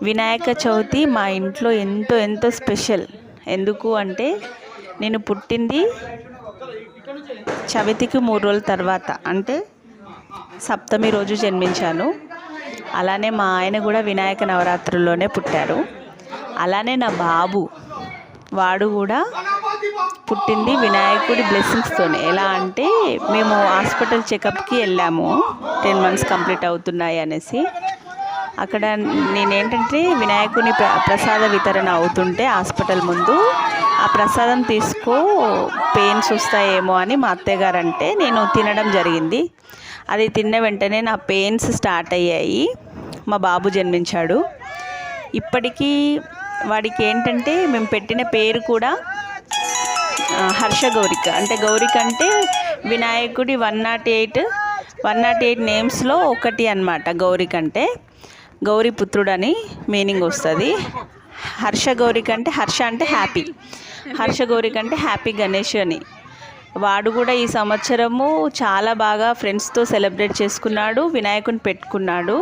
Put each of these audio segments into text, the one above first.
వినాయక చవితి మా ఇంట్లో ఎంతో ఎంతో స్పెషల్. ఎందుకు అంటే నేను పుట్టింది చవితికి 3 రోజుల తర్వాత, అంటే సప్తమి రోజు జన్మించాను. అలానే మా ఆయన కూడా వినాయక నవరాత్రుల్లోనే పుట్టారు. అలానే నా బాబు వాడు కూడా పుట్టింది వినాయకుడి బ్లెస్సింగ్స్తోనే. ఎలా అంటే మేము హాస్పిటల్ చెకప్కి వెళ్ళాము, 10 months కంప్లీట్ అవుతున్నాయి అనేసి. అక్కడ నేనేంటంటే వినాయకుని ప్రసాద వితరణ అవుతుంటే హాస్పిటల్ ముందు ఆ ప్రసాదం తీసుకో, పెయిన్స్ వస్తాయేమో అని మా అత్తయ్య గారు అంటే నేను తినడం జరిగింది. అది తిన్న వెంటనే నా పెయిన్స్ స్టార్ట్ అయ్యాయి. మా బాబు జన్మించాడు. ఇప్పటికీ వాడికి ఏంటంటే మేము పెట్టిన పేరు కూడా హర్ష గౌరిక. అంటే గౌరిక అంటే వినాయకుడి 108 నేమ్స్లో ఒకటి అన్నమాట. గౌరిక అంటే గౌరీ పుత్రుడని మీనింగ్ వస్తుంది. హర్ష గౌరిక అంటే హర్ష అంటే హ్యాపీ, హర్ష గౌరిక అంటే హ్యాపీ గణేష్ అని. వాడు కూడా ఈ సంవత్సరము చాలా బాగా ఫ్రెండ్స్తో సెలబ్రేట్ చేసుకున్నాడు, వినాయకుని పెట్టుకున్నాడు.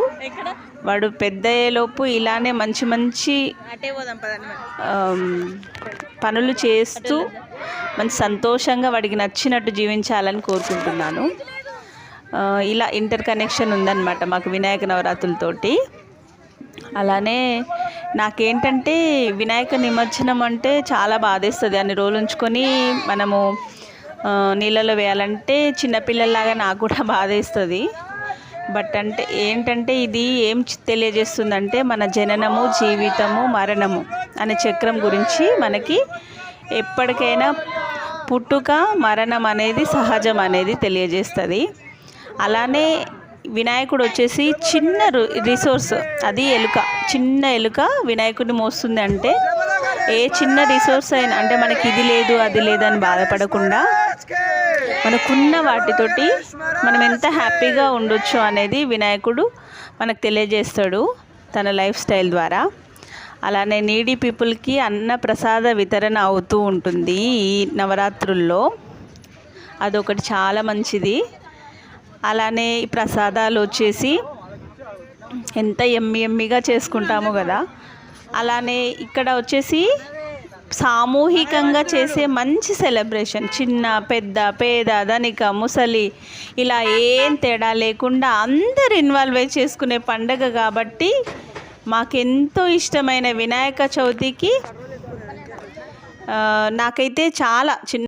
వాడు పెద్ద అయ్యేలోపు ఇలానే మంచి మంచి పనులు చేస్తూ మంచి సంతోషంగా వాడికి నచ్చినట్టు జీవించాలని కోరుకుంటున్నాను. ఇలా ఇంటర్ కనెక్షన్ ఉందన్నమాట మాకు వినాయక నవరాత్రులతోటి. అలానే నాకేంటంటే వినాయక నిమజ్జనం అంటే చాలా బాధేస్తుంది. అన్ని రోజులు ఉంచుకొని మనము నీళ్ళలో వేయాలంటే చిన్నపిల్లల్లాగా నాకు కూడా బాధేస్తుంది. బట్ అంటే ఏంటంటే ఇది ఏం తెలియజేస్తుందంటే మన జననము, జీవితము, మరణము అనే చక్రం గురించి మనకి ఎప్పటికైనా పుట్టుక మరణం అనేది సహజం అనేది తెలియజేస్తుంది. అలానే వినాయకుడు వచ్చేసి చిన్న రిసోర్స్, అది ఎలుక, చిన్న ఎలుక వినాయకుడిని మోస్తుంది. అంటే ఏ చిన్న రిసోర్స్ అయినా, అంటే మనకి ఇది లేదు అది లేదు అని బాధపడకుండా మనకున్న వాటితోటి మనం ఎంత హ్యాపీగా ఉండొచ్చు అనేది వినాయకుడు మనకు తెలియజేస్తాడు తన లైఫ్ స్టైల్ ద్వారా. అలానే నీడీ పీపుల్కి అన్న ప్రసాద వితరణ అవుతూ ఉంటుంది ఈ నవరాత్రుల్లో. అదొకటి చాలా మంచిది. అలానే ఈ ప్రసాదాలు వచ్చేసి ఎంత ఎమ్మిగా చేసుకుంటాము కదా. అలానే ఇక్కడ వచ్చేసి సామూహికంగా చేసే మంచి సెలబ్రేషన్, చిన్న పెద్ద పేద ధనిక ముసలి ఇలా ఏం తేడా లేకుండా అందరు ఇన్వాల్వ్ అయి చేసుకునే పండగ కాబట్టి మాకెంతో ఇష్టమైన వినాయక చవితికి నాకైతే చాలా చిన్న